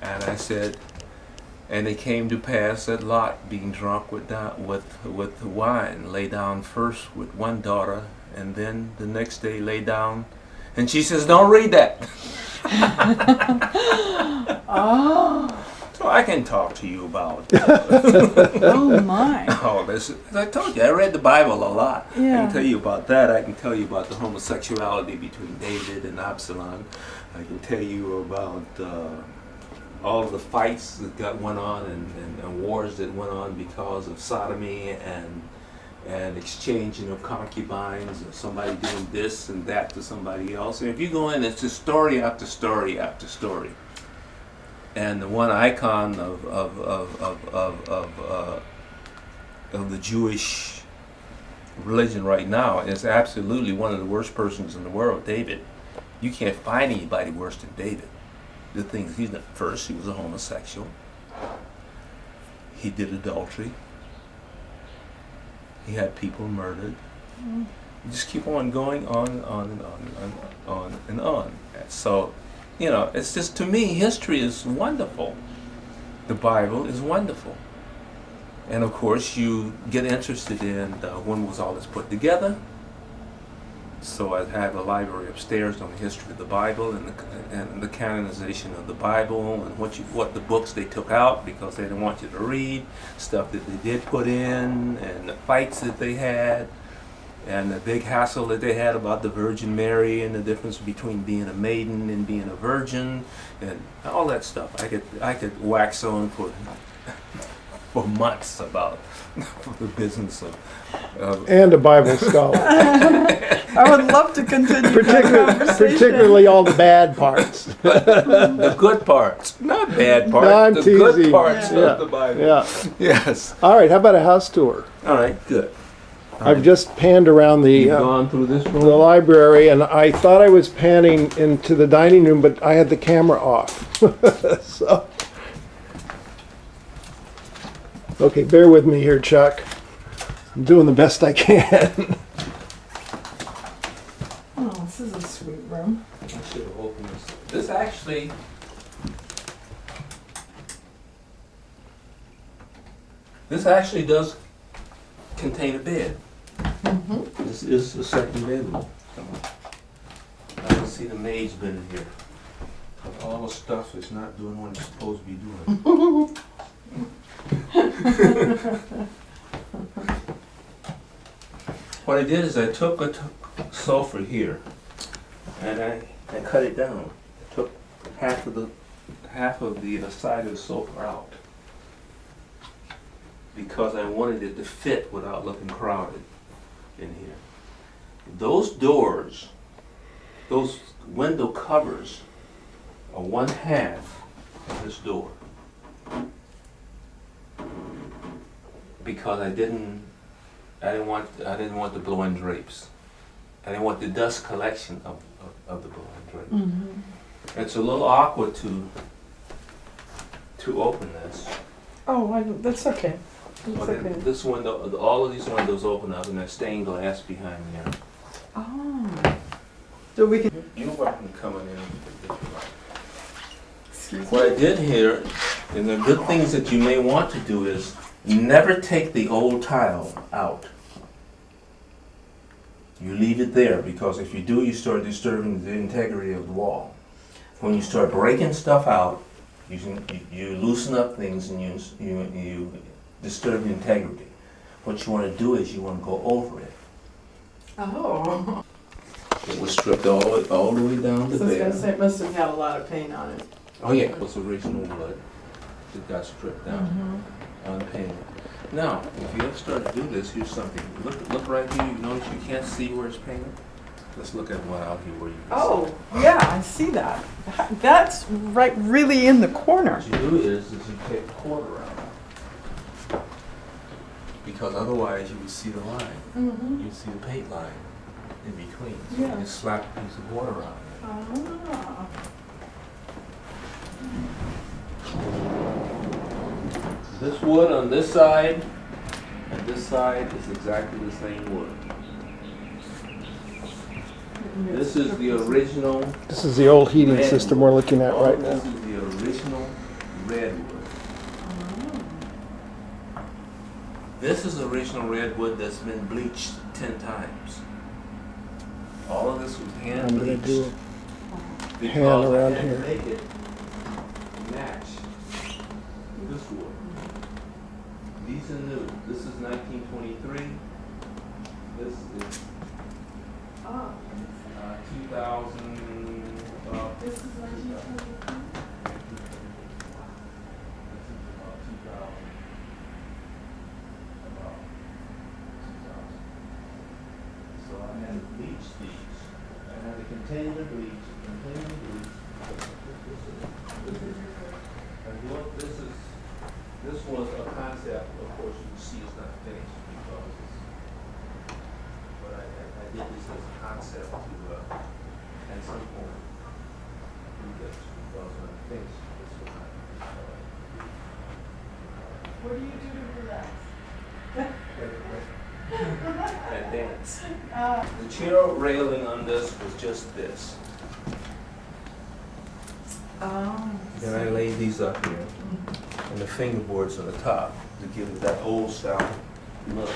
And I said, and it came to pass that Lot, being drunk with wine, lay down first with one daughter, and then the next day lay down. And she says, "Don't read that." Oh. So I can talk to you about Oh my. all this. As I told you, I read the Bible a lot. I Yeah. can tell you about that. I can tell you about the homosexuality between David and Absalom. I can tell you about all the fights that went on and wars that went on because of sodomy and exchanging of concubines, or somebody doing this and that to somebody else. And if you go in, it's just story after story after story. And the one icon of the Jewish religion right now is absolutely one of the worst persons in the world, David. You can't find anybody worse than David. The things he's done. First, he was a homosexual. He did adultery. He had people murdered. You just keep on going on and on and on and on. So, you know, it's just, to me, history is wonderful. The Bible is wonderful. And of course, you get interested in when was all this put together. So I have a library upstairs on the history of the Bible and the canonization of the Bible and what the books they took out because they didn't want you to read, stuff that they did put in, and the fights that they had, and the big hassle that they had about the Virgin Mary and the difference between being a maiden and being a virgin, and all that stuff. I could wax on for months about the business of And a Bible scholar. I would love to continue that conversation. Particularly all the bad parts. the good parts, not bad parts. No, I'm the teasing. good parts Yeah. of the Bible. Yeah. Yes. All right, how about a house tour? All right. Good. I've just panned around You've gone through this the room. library, and I thought I was panning into the dining room, but I had the camera off. So, okay, bear with me here, Chuck. I'm doing the best I can. Oh, this is a sweet room. I should have opened this. This actually does contain a bed. Mm-hmm. This is the second bedroom. I can see the maid's been in here. All the stuff is not doing what it's supposed to be doing. What I did is I took a sofa here and I cut it down. Took half of the side of the sofa out because I wanted it to fit without looking crowded in here. Those doors, those window covers are one half of this door because I didn't want the blow-in drapes. I didn't want the dust collection of the blow-in drapes. Mm-hmm. It's a little awkward to open this. Oh, that's okay. Well, That's okay. this window, all of these windows open up, and there's stained glass behind there. Oh. So we can. You're welcome coming in. Excuse What I me. did here, and the good things that you may want to do is never take the old tile out. You leave it there because if you do, you start disturbing the integrity of the wall. When you start breaking stuff out, you loosen up things and you disturb the integrity. What you want to do is you want to go over it. Oh. It was stripped all the way down I to was gonna there. say it must have had a lot of paint on it. Oh yeah, it was original wood. It got stripped down, unpainted. Now, if you ever start to do this, here's something. Look right here. You notice you can't see where it's painted. Let's look at one out here where you can Oh, yeah, I see that. That's right, really in the corner. see. What you do is you take a quarter out, because otherwise you would see the line. Mm-hmm. You'd see the paint line in between. So Yeah. you just slap a piece of water on it. Ah. This wood on this side and this side is exactly the same wood. This is the original. This is the old heating Man. system we're looking at right This now. is the original redwood. This is original redwood that's been bleached 10 times. All of this was hand I'm gonna bleached. do Because hand I around had to here. make it match this wood. These are new. This is 1923. This is 2000. This is 1923. So I had to bleach these. I had to continue to bleach, continue to bleach. And look, this was a concept, of course, you can see it's not finished because it's, but I did this as a concept to, at some point, do this because when I finished, this was not What do you do to relax? and dance. The chair railing on this was just this. Then I laid these up here, and the fingerboards on the top to give it that old style look.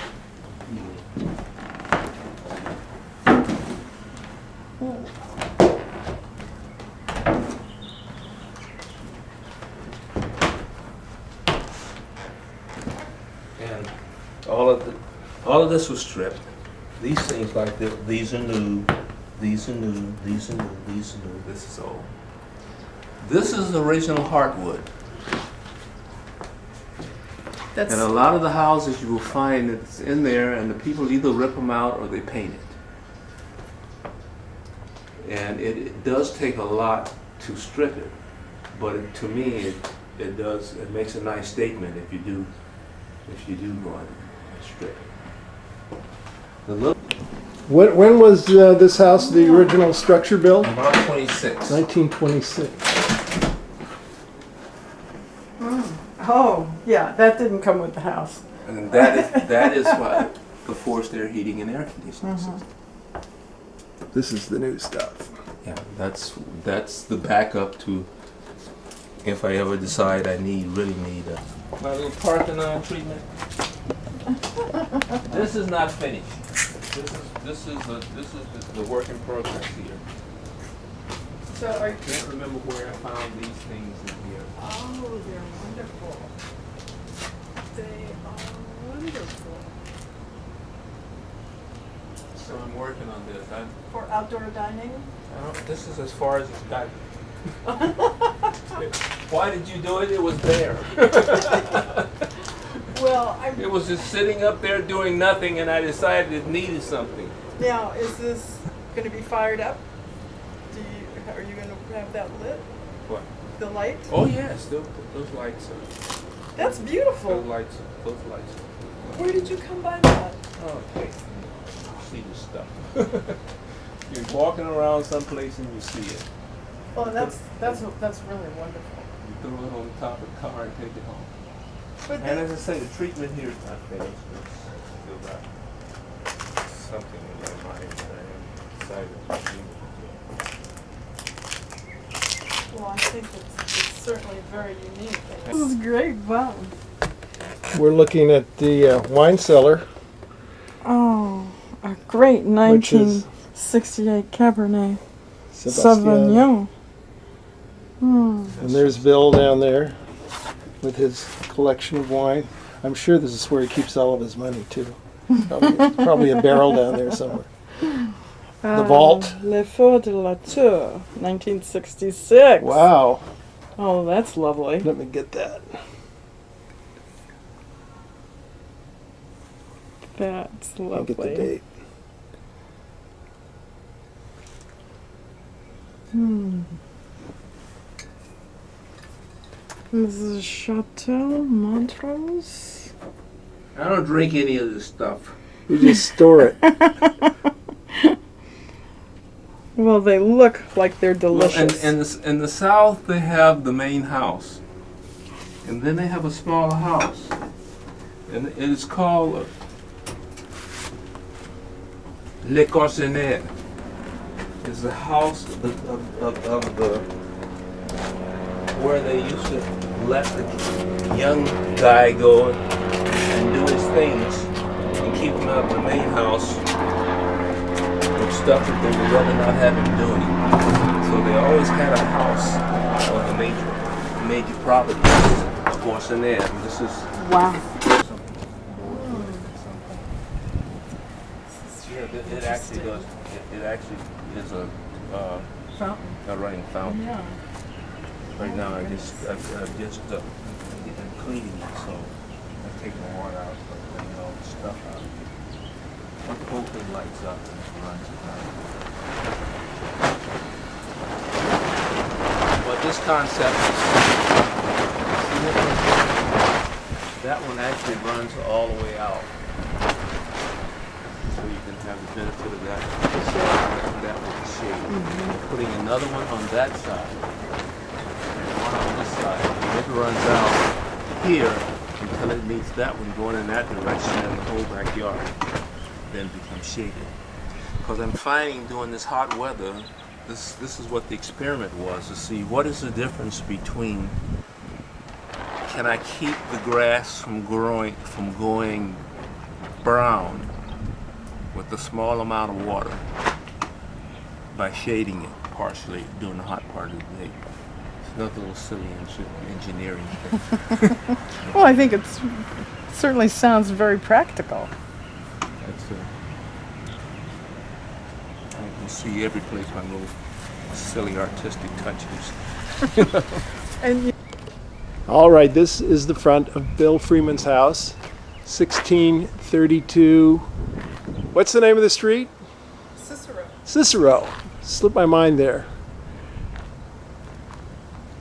And all of this was stripped. These things like this, these are new, these are new, these are new, these are new. This is old. This is original heartwood. That's And a lot of the houses you will find it's in there, and the people either rip them out or they paint it. And it does take a lot to strip it, but to me, it makes a nice statement if you do go and strip it. The look When was this house, the original structure built? about 26. 1926. Oh, yeah, that didn't come with the house. And that is why the forced air heating and air conditioning system. This is the new stuff. Yeah, that's the backup to if I ever decide I really need my little Parthenon treatment. This is not finished. This is the work in progress here. So are I can't remember where I found these things in here. Oh, they're wonderful. They are wonderful. So I'm working on this. For outdoor dining? This is as far as it's gotten. Why did you do it? It was there. Well, It was just sitting up there doing nothing, and I decided it needed something. now, is this going to be fired up? Are you going to have that lit? What? The light? Oh yes, those lights are. That's beautiful. Those lights. Where did you come by that? Oh, okay. See the stuff. You're walking around someplace and you see it. Oh, that's really wonderful. You throw it on the top of the car and take it home. But And as I say, the treatment here is not finished. It's still got something in my mind that I am excited to do. well, I think it's certainly very unique. This is great. Wow. We're looking at the wine cellar, Oh, a great which is 1968 Cabernet Sebastian. Sauvignon. Hmm. And there's Bill down there with his collection of wine. I'm sure this is where he keeps all of his money too. Probably a barrel down there somewhere. The vault. Le Fort de la Tour, 1966. Wow. Oh, that's lovely. Let me get that. That's I'll lovely. get the date. This is Chateau Montrose. I don't drink any of this stuff. You just store it. Well, they look like they're Well, delicious. in the South, they have the main house, and then they have a smaller house, and it is called Le Corsenet. It's the house of the where they used to let the young guy go and do his things and keep him out of the main house with stuff that they would rather not have him doing. So they always had a house on the major properties, of course, in there. And this is Wow. yeah, it actually does. It actually is a running fountain. Yeah. Right now, I'm just cleaning it, so I'm taking the water out, cleaning all the stuff out. The whole thing lights up and it runs. But this concept, that one actually runs all the way out, so you can have the benefit of that. That with the shade. Putting another one on that side. One on this side. It runs out here until it meets that one going in that direction, and the whole backyard then becomes shaded. Because I'm finding during this hot weather, this is what the experiment was, to see what is the difference between, can I keep the grass from going brown with a small amount of water by shading it partially during the hot part of the day. It's another little silly engineering thing. Well, I think it certainly sounds very practical. That's you can see every place my little silly artistic touches. And All right, this is the front of Bill Freeman's house, 1632. What's the name of the street? Cicero. Slipped my mind there.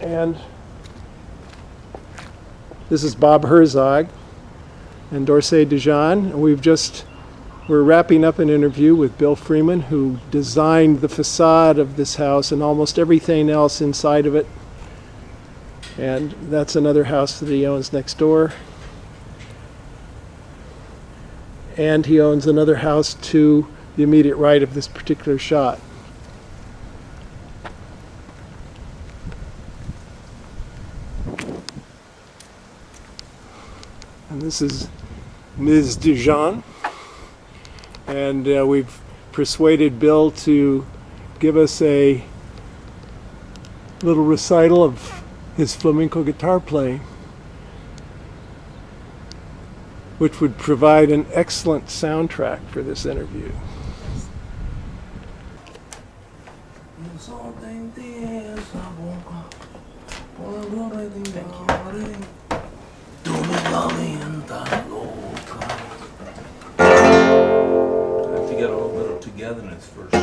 And this is Bob Herzog and Dorsay Dujon. And we're wrapping up an interview with Bill Freeman, who designed the facade of this house and almost everything else inside of it. And that's another house that he owns next door. And he owns another house to the immediate right of this particular shot. And this is Ms. Dujon. And we've persuaded Bill to give us a little recital of his flamenco guitar playing, which would provide an excellent soundtrack for this interview. I have to get a little bit of togetherness first.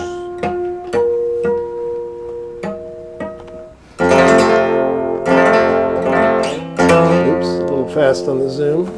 Oops, a little fast on the zoom.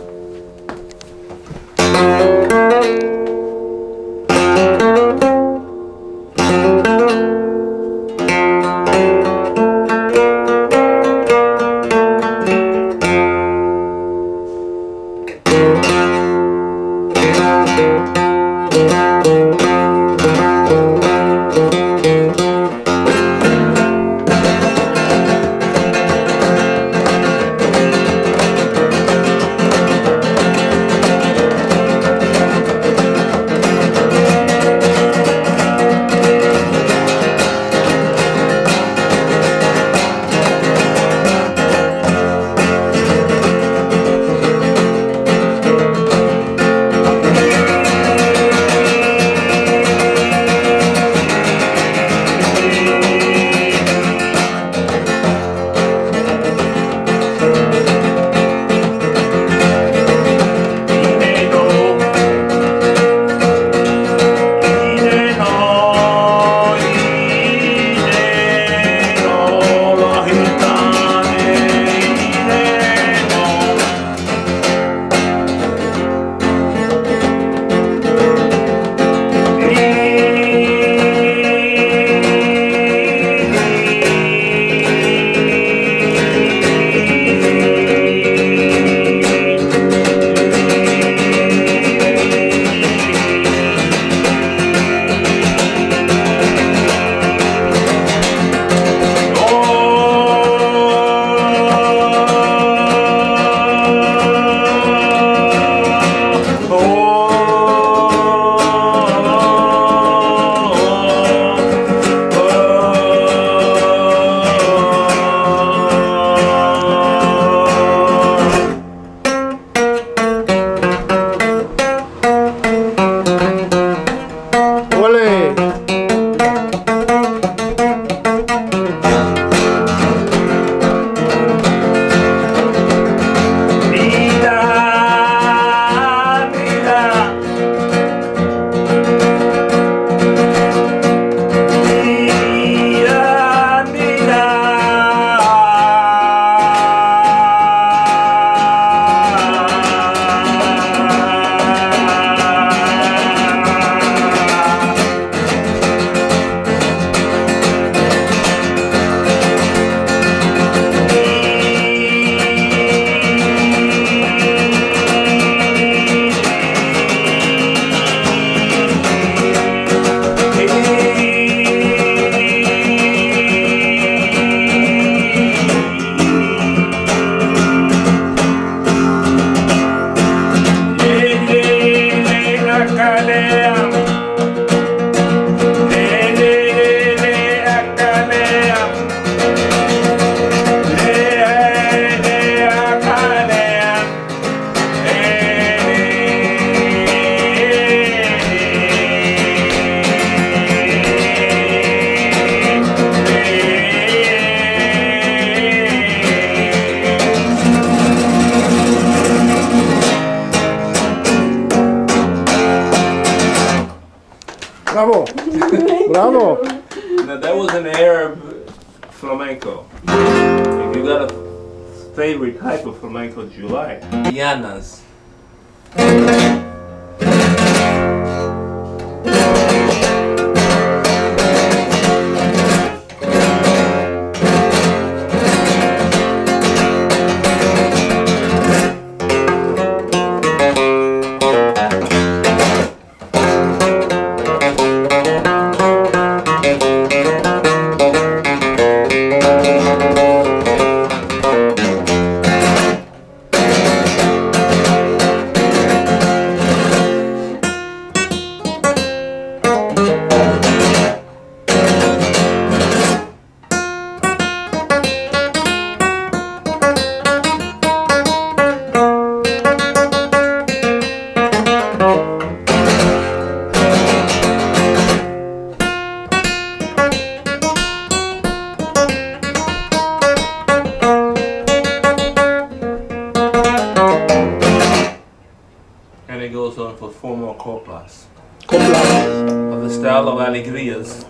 Bravo! Bravo! Now that was an Arab flamenco. If you got a favorite type of flamenco that you like, Llanas. And it goes on for 4 more coplas Coplas. of the style of alegrias.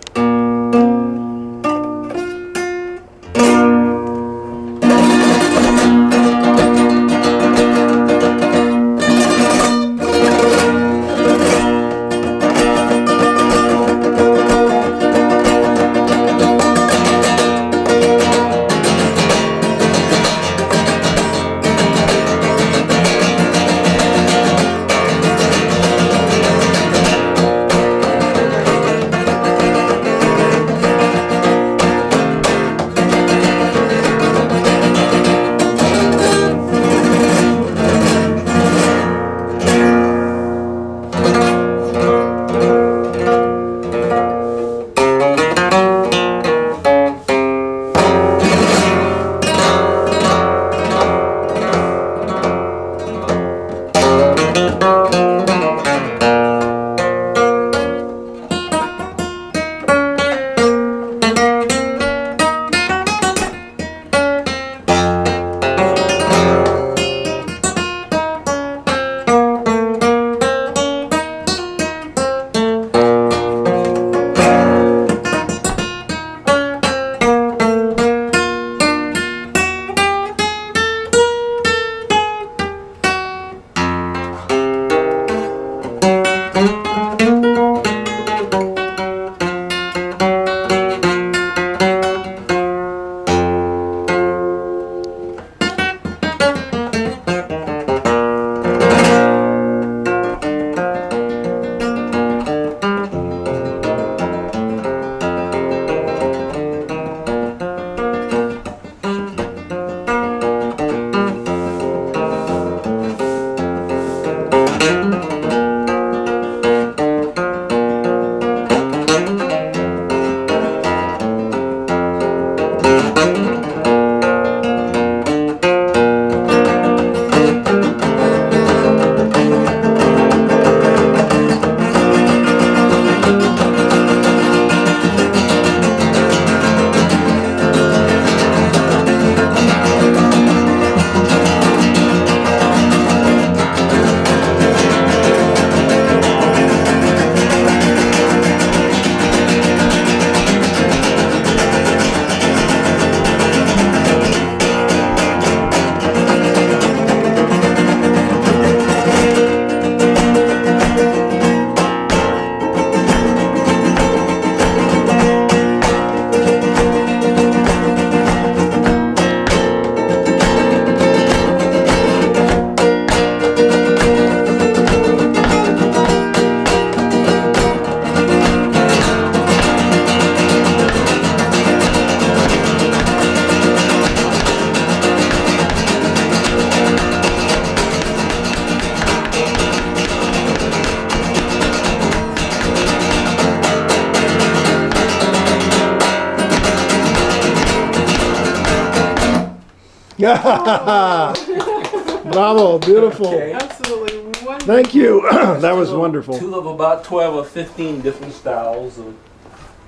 Bravo, beautiful. Okay. Absolutely wonderful. Thank you. That was wonderful. Two of about 12 or 15 different styles of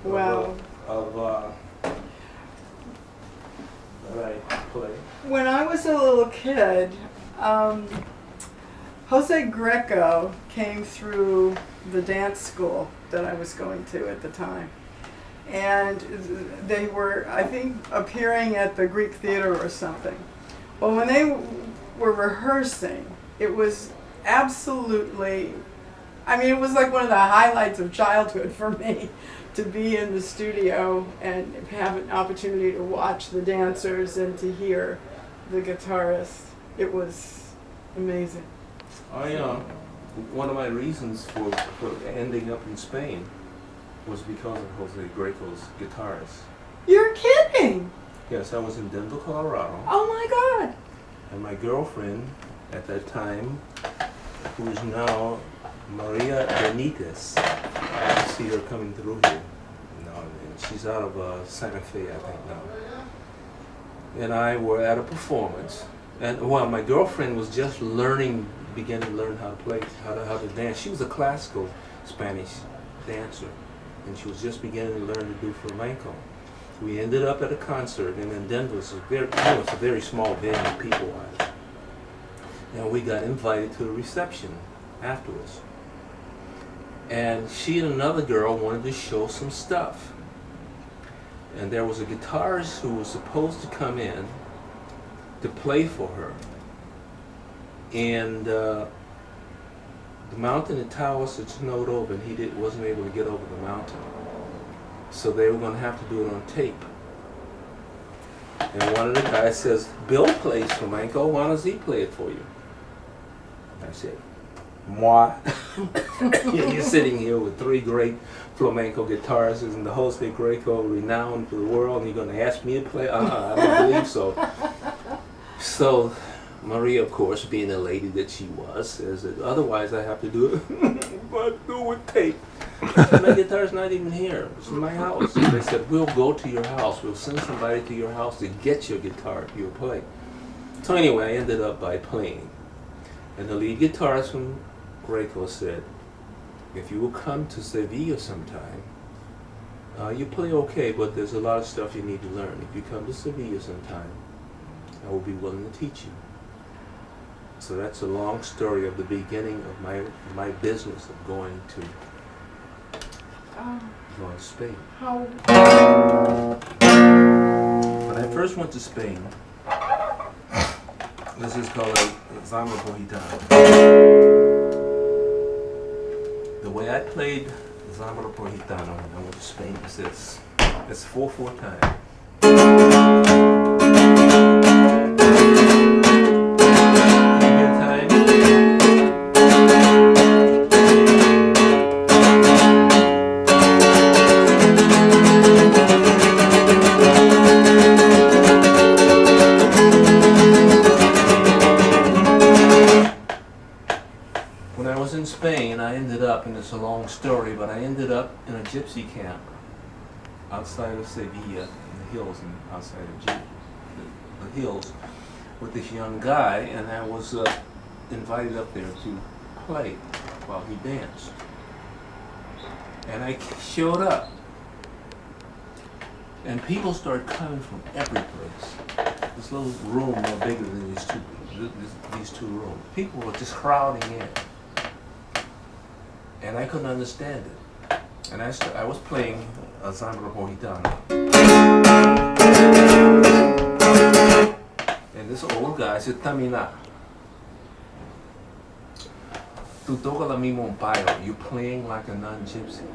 Wow. that I play. When I was a little kid, Jose Greco came through the dance school that I was going to at the time. And they were, I think, appearing at the Greek Theater or something. Well, when they were rehearsing, it was absolutely, I mean, it was like one of the highlights of childhood for me to be in the studio and have an opportunity to watch the dancers and to hear the guitarist. It was amazing. One of my reasons for ending up in Spain was because of Jose Greco's guitarist. You're kidding! Yes, I was in Denver, Colorado, Oh my God! and my girlfriend at that time, who is now Maria Benitez, I see her coming through here now and then. She's out of Santa Fe, I think now. And I were at a performance, and while my girlfriend was just beginning to learn how to play, how to dance. She was a classical Spanish dancer, and she was just beginning to learn to do flamenco. We ended up at a concert, and in Denver, it's a very small venue, people-wise. And we got invited to a reception afterwards. And she and another girl wanted to show some stuff. And there was a guitarist who was supposed to come in to play for her. And the mountain in Taos had snowed over, and he wasn't able to get over the mountain. So they were going to have to do it on tape. And one of the guys says, Bill plays flamenco, why does he play it for you? I said, moi. You're sitting here with three great flamenco guitarists and the Jose Greco, renowned for the world, and you're going to ask me to play? I don't believe so. So Maria, of course, being the lady that she was, says that otherwise I have to do it. But do it with tape. My guitar's not even here. It's in my house. They said, we'll go to your house. We'll send somebody to your house to get your guitar if you'll play. So anyway, I ended up by playing. And the lead guitarist from Greco said, if you will come to Sevilla sometime, you play okay, but there's a lot of stuff you need to learn. If you come to Sevilla sometime, I will be willing to teach you. So that's a long story of the beginning of my business of going to Spain. How? When I first went to Spain, this is called a Zambra Pojitano. The way I played Zambra Pojitano when I went to Spain is this. It's 4/4 time. It's a long story, but I ended up in a gypsy camp outside of Sevilla, in the hills, and outside of the hills, with this young guy, and I was invited up there to play while he danced. And I showed up, and people started coming from every place. This little room no bigger than these two rooms. People were just crowding in. And I couldn't understand it. And I was playing a Zambra Pojitano. And this old guy said, Tamina, tu toca la mismo payo, you're playing like a non-gypsy.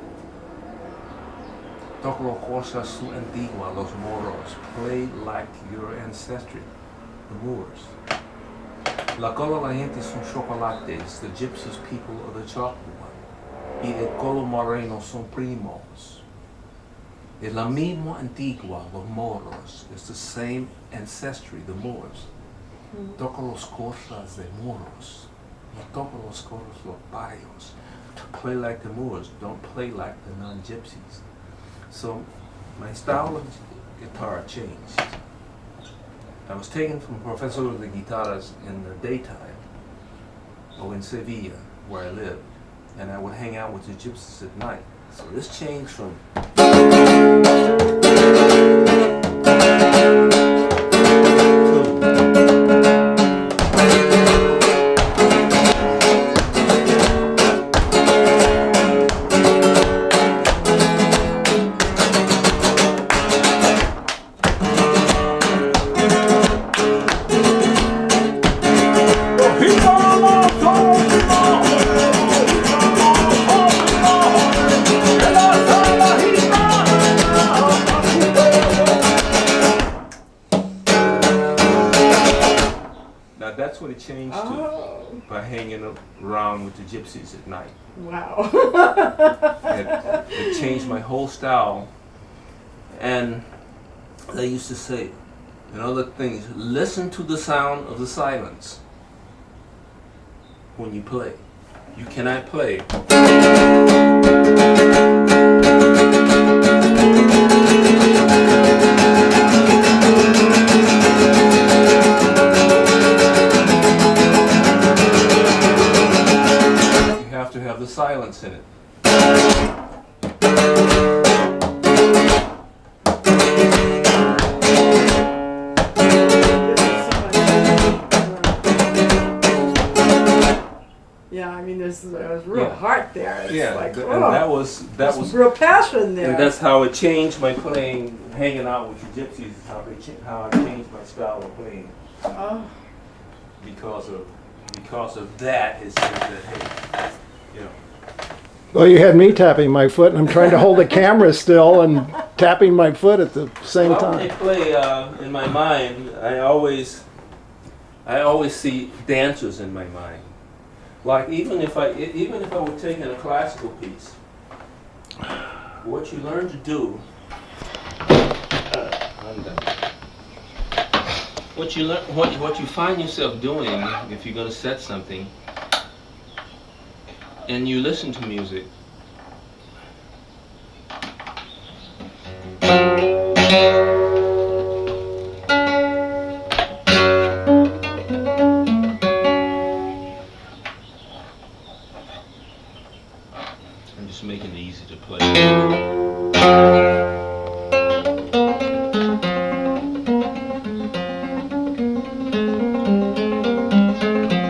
Toca lo cosa su antigua, los moros, play like your ancestry, the Moors. La cola la gente son chocolates, the gypsies people of the chocolate one. Y el color moreno son primos. Es la misma antigua, los moros. It's the same ancestry, the Moors. Toca los cosas de moros. No toca los cosas los payos. To play like the Moors, don't play like the non-gypsies. So my style of guitar changed. I was taken from professor de guitarras in the daytime, or in Sevilla, where I lived. And I would hang out with the gypsies at night. So this changed from that's what it changed Oh, to, by hanging around with the gypsies at night. wow. It changed my whole style. And they used to say, and other things, listen to the sound of the silence when you play. You cannot play. You have to have the silence in it. Yeah, I mean, there's real Yeah. heart there. It's Yeah, like, and oh, that was there's real passion there. and that's how it changed my playing. Hanging out with the gypsies is how I changed my style of playing. Oh, Because of that, it's just that, hey, you know. Well, you had me tapping my foot, and I'm trying to hold the camera still and tapping my foot at the same Well, when I time. play in my mind, I always see dancers in my mind. Like even if I were taking a classical piece, what you learn to do, I'm done. What you find yourself doing if you're going to set something, and you listen to music. I'm just making it easy to play.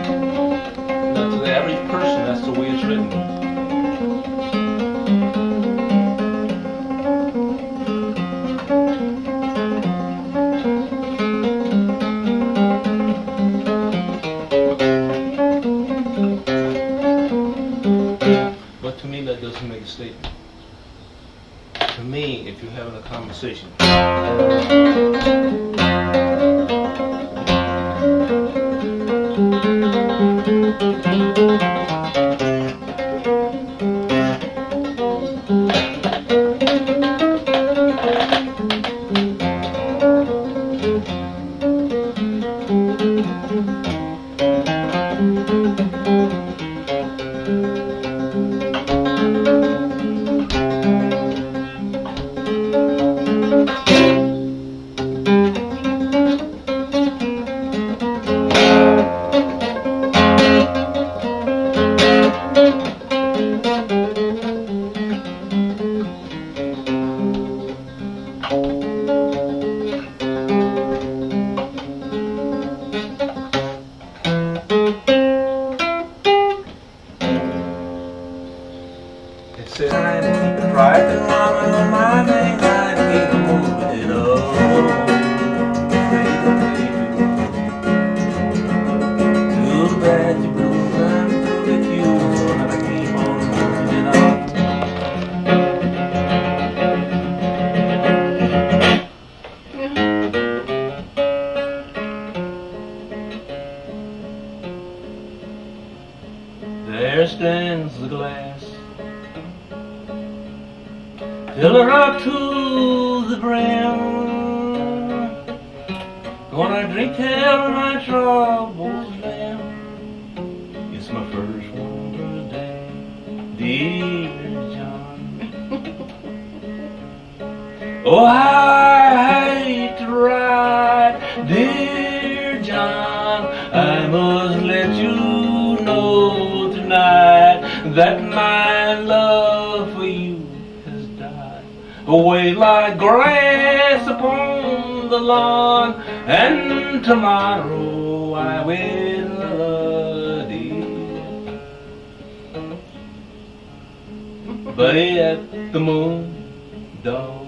Now, to the average person, that's the way it's written. But to me, that doesn't make a statement. To me, if you're having a conversation, it said, private woman on my main line, keep moving it up. Too bad you blues, I'm through with you, so I gotta keep on moving it up. There stands the glass, fill her up to the brim. Gonna drink till my troubles dim. It's my first one today, dear John. Oh, I hate to ride, dear John. I must let you know tonight that my love for you has died away like grass upon the lawn, and tomorrow I will, dear, bay at the moon, dog,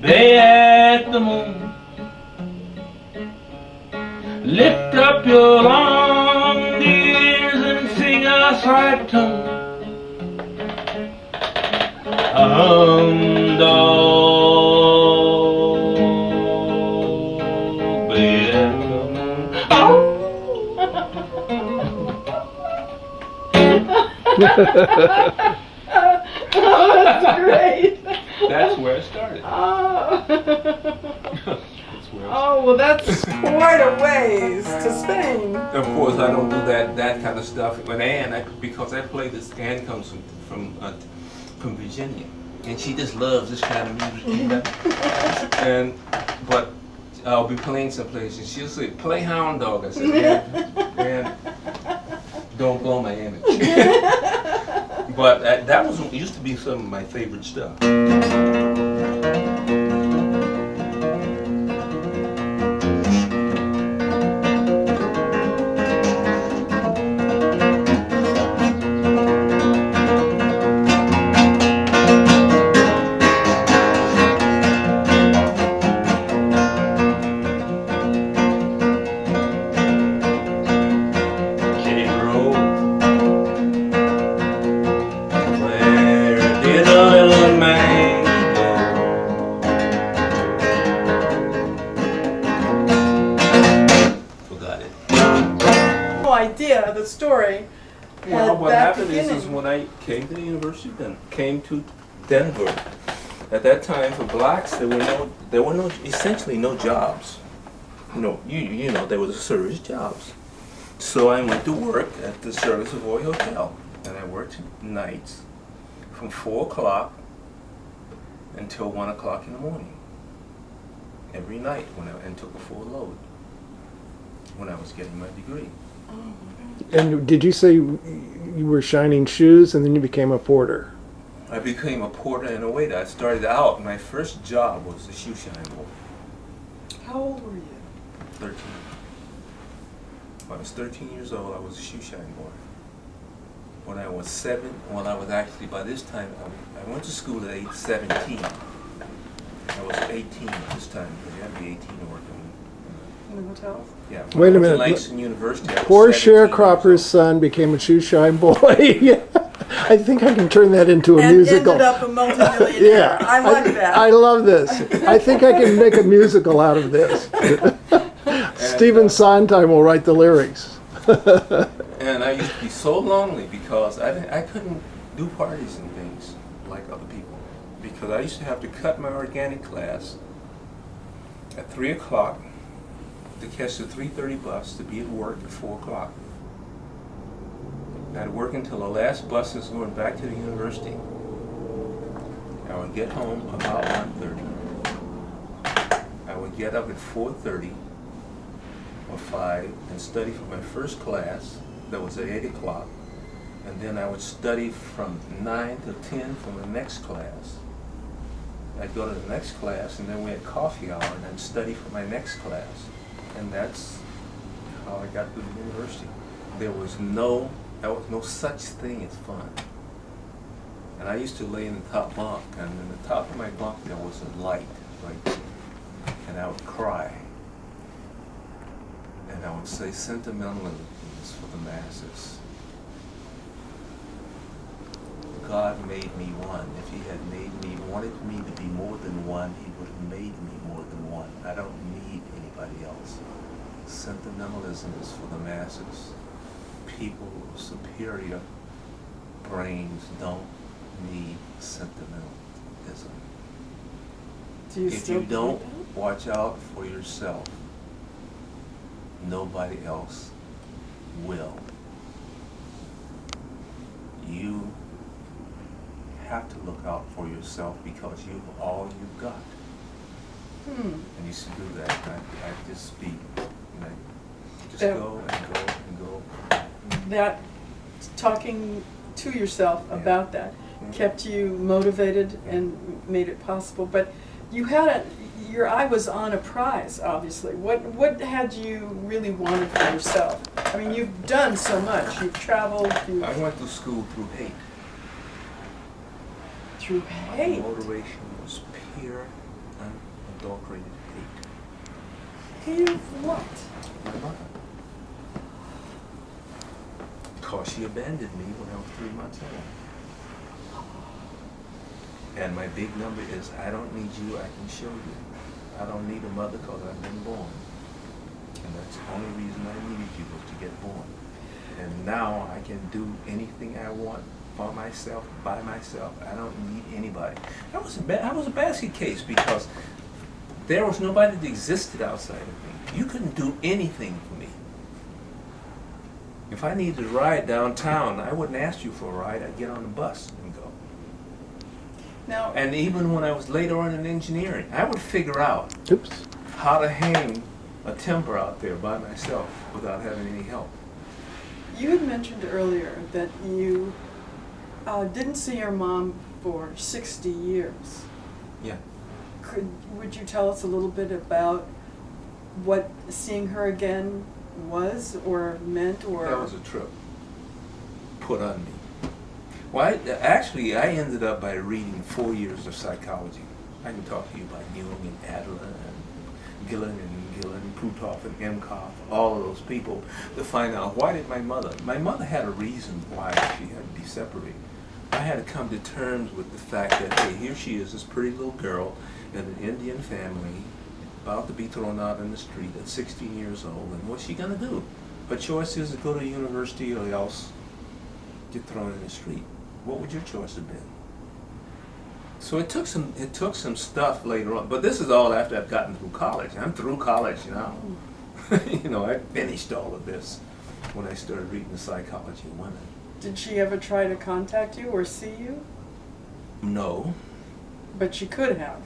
bay at the moon. Lift up your long ears and sing a sad tune. Dog, baby. Oh, that's great. That's where it started. Oh. That's where it Oh, well, that's quite a ways to Spain. Of course, I don't do that kind of stuff with Ann because I play this. Ann comes from Virginia, and she just loves this kind of music. You know? But I'll be playing someplace, and she'll say, "Play Hound Dog." I said, "Man, don't blow my image." But that used to be some of my favorite stuff. Idea of the story. Well, what that happened is when I came to the university, came to Denver. At that time, for blacks, there were essentially no jobs. You know, there was service jobs. So I went to work at the Service Savoy Hotel, and I worked nights from 4 o'clock until 1 o'clock in the morning. Every night and took a full load when I was getting my degree. And did you say you were shining shoes and then you became a porter? I became a porter and a waiter. I started out, my first job was a shoe shine boy. How old were you? 13. When I was 13 years old, I was a shoe shine boy. When I was 7, well, I was actually, by this time, I went to school at age 17. I was 18 at this time, because you had to be 18 to work In the hotel? Yeah. Wait a minute. Langston University. I was Poor 17 sharecropper's years son became a shoe shine boy. I think I can turn that into a And musical. ended up a multimillionaire. Yeah, I like that. I love this. I think I can make a musical out of this. Stephen Sondheim will write the lyrics. And I used to be so lonely because I couldn't do parties and things like other people, because I used to have to cut my organic class at 3 o'clock to catch the 3:30 bus to be at work at 4 o'clock. I'd work until the last bus is going back to the university. I would get home about 1:30. I would get up at 4:30 or 5 and study for my first class that was at 8 o'clock. And then I would study from 9 to 10 for my next class. I'd go to the next class, and then we had coffee hour, and then study for my next class. And that's how I got to the university. There was no such thing as fun. And I used to lay in the top bunk, and in the top of my bunk there was a light right there. And I would cry. And I would say sentimentalism is for the masses. God made me one. If he had wanted me to be more than one, he would have made me more than one. I don't need anybody else. Sentimentalism is for the masses. People with superior brains don't need sentimentalism. Do you If still you don't believe watch out for yourself, nobody else will. You have to look out for yourself because you're all you've got. that? And you should do that. I just speak. And I just That- go and go and go. That talking to yourself Yeah. about that Yeah. kept you motivated and made it possible. But you had your eye was on a prize, obviously. What had you really wanted for yourself? I mean, you've done so much. You've traveled. I went to school through hate. Through My hate. motivation was pure, unadulterated hate. Hate of what? My mother. Because she abandoned me when I was 3 months old. And my big number is, I don't need you, I can show you. I don't need a mother because I've been born. And that's the only reason I needed you was to get born. And now I can do anything I want for myself, by myself. I don't need anybody. I was a basket case because there was nobody that existed outside of me. You couldn't do anything for me. If I needed to ride downtown, I wouldn't ask you for a ride. I'd get on the bus and go. Now, And even when I was later on in engineering, I would figure out Oops. how to hang a timber out there by myself without having any help. you had mentioned earlier that you didn't see your mom for 60 years. Yeah. Would you tell us a little bit about what seeing her again was or meant, or? That was a trip put on me. Well, I ended up by reading 4 years of psychology. I can talk to you about Jung and Adler and Gillen, Puthoff and Emkoff, all of those people, to find out why did my mother had a reason why she had to be separated. I had to come to terms with the fact that, hey, here she is, this pretty little girl in an Indian family, about to be thrown out in the street at 16 years old, and what's she gonna do? Her choice is to go to university or else get thrown in the street. What would your choice have been? So it took some stuff later on, but this is all after I've gotten through college. I'm through college now. You know, I finished all of this when I started reading the psychology of women. Did she ever try to contact you or see you? No. But she could have.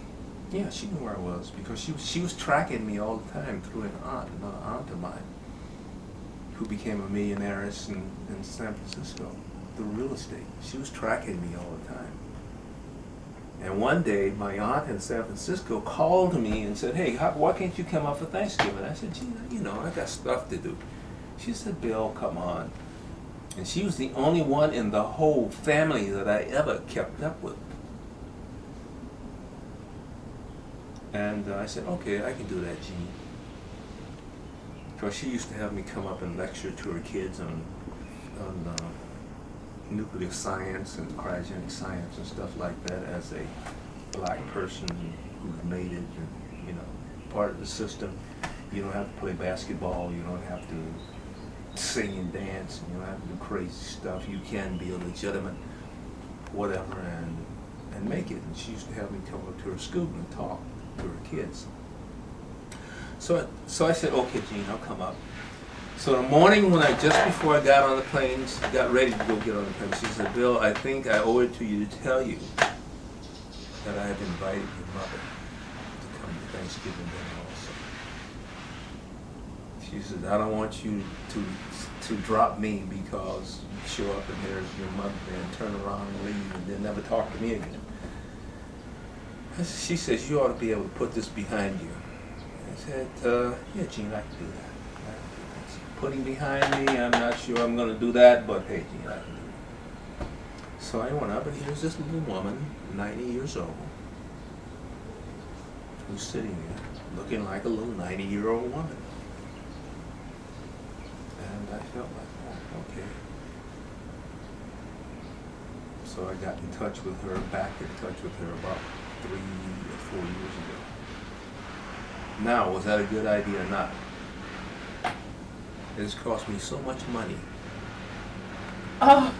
Yeah, she knew where I was because she was tracking me all the time through another aunt of mine, who became a millionairess in San Francisco through real estate. She was tracking me all the time. And one day, my aunt in San Francisco called me and said, "Hey, why can't you come up for Thanksgiving?" I said, "Gee, you know, I got stuff to do." She said, "Bill, come on." And she was the only one in the whole family that I ever kept up with. And I said, "Okay, I can do that, Jean." Because she used to have me come up and lecture to her kids on nuclear science and cryogenic science and stuff like that as a black person who's made it and, you know, part of the system. You don't have to play basketball, you don't have to sing and dance, and you don't have to do crazy stuff. You can be a legitimate whatever and make it. And she used to have me come up to her school and talk to her kids. So I said, "Okay, Gene, I'll come up." So the morning when just before I got on the plane, got ready to go get on the plane, she said, "Bill, I think I owe it to you to tell you that I have invited your mother to come to Thanksgiving dinner also." She said, "I don't want you to drop me because you show up and there's your mother and turn around and leave and then never talk to me again." She says, "You ought to be able to put this behind you." I said, "Yeah, Gene, I can do that. Putting behind me, I'm not sure I'm going to do that, but hey, Gene, I can do it." So I went up, and here's this little woman, 90 years old, who's sitting there looking like a little 90-year-old woman. And I felt like, oh, okay. So I got in touch with her, back in touch with her about 3 or 4 years ago. Now, was that a good idea or not? It has cost me so much money. Oh,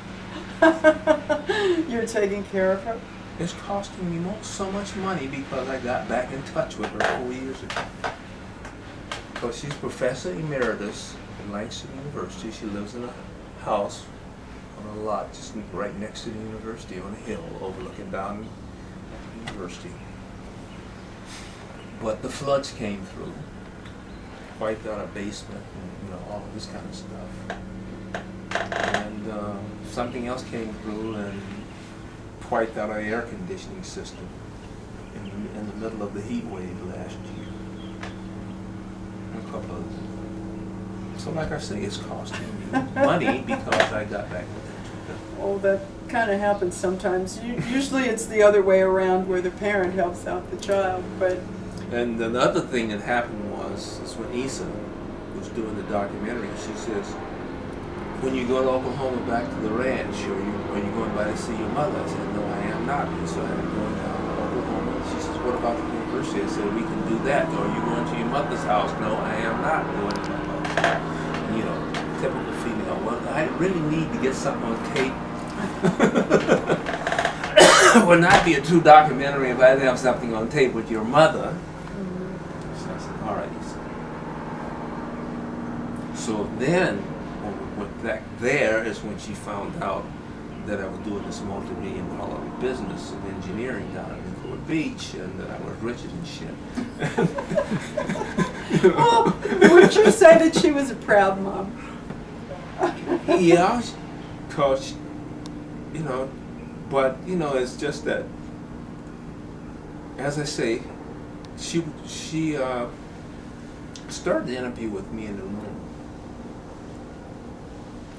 you're taking care of her? It's costing me so much money because I got back in touch with her 4 years ago. Because she's Professor Emeritus at Langston University. She lives in a house on a lot just right next to the university on a hill overlooking down the university. But the floods came through, wiped out our basement and all of this kind of stuff. And something else came through and wiped out our air conditioning system in the middle of the heat wave last year. And a couple of others. So like I say, it's costing me money because I got back with it. Oh, that kind of happens sometimes. Usually it's the other way around where the parent helps out the child, but... And the other thing that happened is when Issa was doing the documentary, she says, "When you go to Oklahoma back to the ranch, are you going by to see your mother?" I said, "No, I am not." And so I'm going down to Oklahoma. She says, "What about the university?" I said, "We can do that." "Are you going to your mother's house?" "No, I am not going to my mother's house." typical female. Well, I really need to get something on tape. It would not be a true documentary if I didn't have something on tape with your mother. So I said, all right. So then, when we went back there is when she found out that I was doing this multi-million-dollar business in engineering down in Newport Beach, and that I was richer than shit. Well, would you say that she was a proud mom? Yeah, cause you know, but you know, it's just that, as I say, she started the interview with me in the room,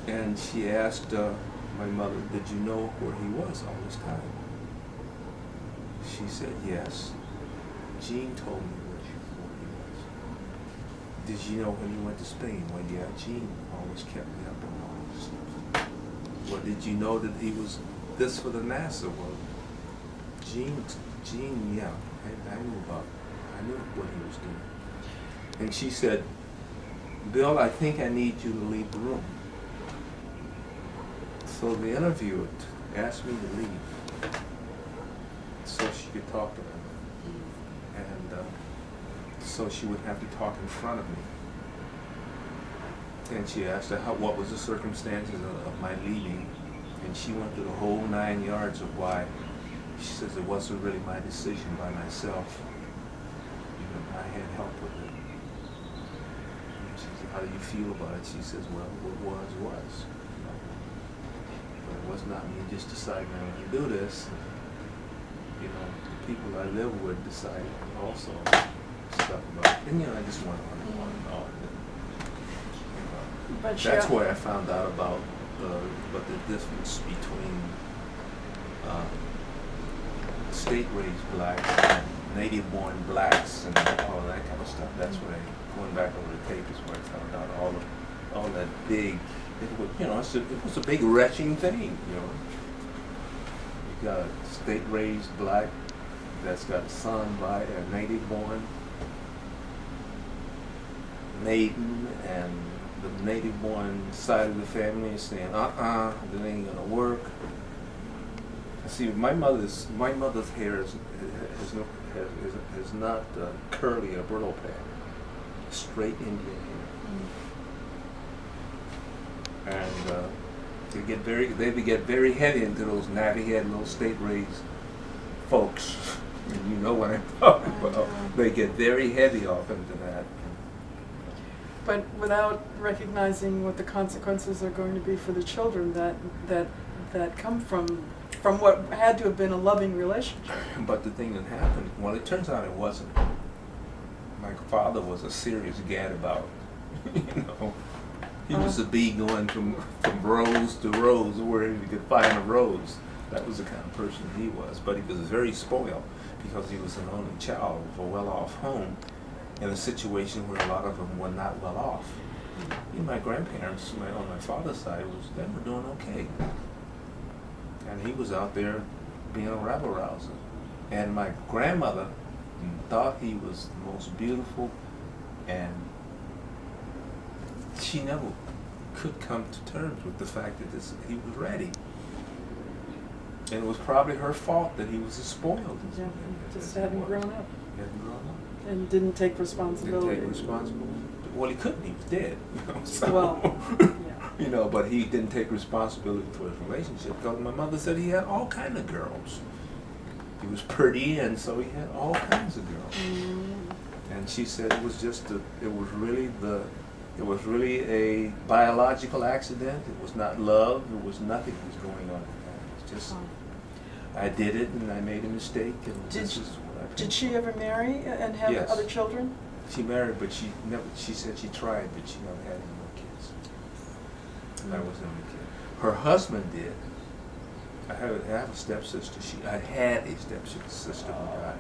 and she asked my mother, "Did you know where he was all this time?" She said, "Yes. Jean told me where he was." "Did you know when he went to Spain?" "Well, yeah, Jean always kept me up on all this stuff." "Well, did you know that he was this for the NASA?" "Well, Jean, yeah, I knew what he was doing." And she said, "Bill, I think I need you to leave the room." So the interviewer asked me to leave so she could talk to him. And so she wouldn't have to talk in front of me. And she asked her what was the circumstances of my leaving. And she went through the whole 9 yards of why. She says it wasn't really my decision by myself. You know, I had help with it. And she said, "How do you feel about it?" She says, "Well, what was. But it was not me just deciding that when you do this, you know, the people I live with decide also stuff about it." And you know, I just went on and on and on. But That's where I found out about the difference between state-raised blacks and native-born blacks and all that kind of stuff. That's where going back over the tape is where I found out all that big. It was, you know, it was a big retching thing, you know. You got a state-raised black that's got a son by a native-born maiden, and the native-born side of the family is saying, that ain't gonna work. See, my mother's hair is not curly or brittle pad, straight Indian hair. And they get very heavy into those natty-head little state-raised folks. And you know what I'm talking about. They get very heavy off into that. But without recognizing what the consequences are going to be for the children that come from what had to have been a loving relationship. But the thing that happened, well, it turns out it wasn't. My father was a serious gadabout. You know, he was a bee going from rose to rose where he could find a rose. That was the kind of person he was. But he was very spoiled because he was an only child of a well-off home in a situation where a lot of them were not well off. You know, my grandparents, on my father's side, they were doing okay. And he was out there being a rabble-rouser. And my grandmother thought he was the most beautiful, and she never could come to terms with the fact that he was ready. And it was probably her fault that he was as spoiled. Yeah, just hadn't grown up. He hadn't grown up. And didn't take responsibility. Didn't take responsibility. Well, he couldn't. He was dead. You know, so, Well, yeah. you know, but he didn't take responsibility for his relationship because my mother said he had all kinds of girls. He was pretty, and so he had all kinds of girls. And she said it was just it was really a biological accident. It was not love. It was nothing was going on. It was just I did it, and I made a mistake, and this is what I did. Did she ever marry and have Yes. other children? She married, but she never. She said she tried, but she never had any more kids. I was the only kid. Her husband did. I have a stepsister. I had a stepsister who died.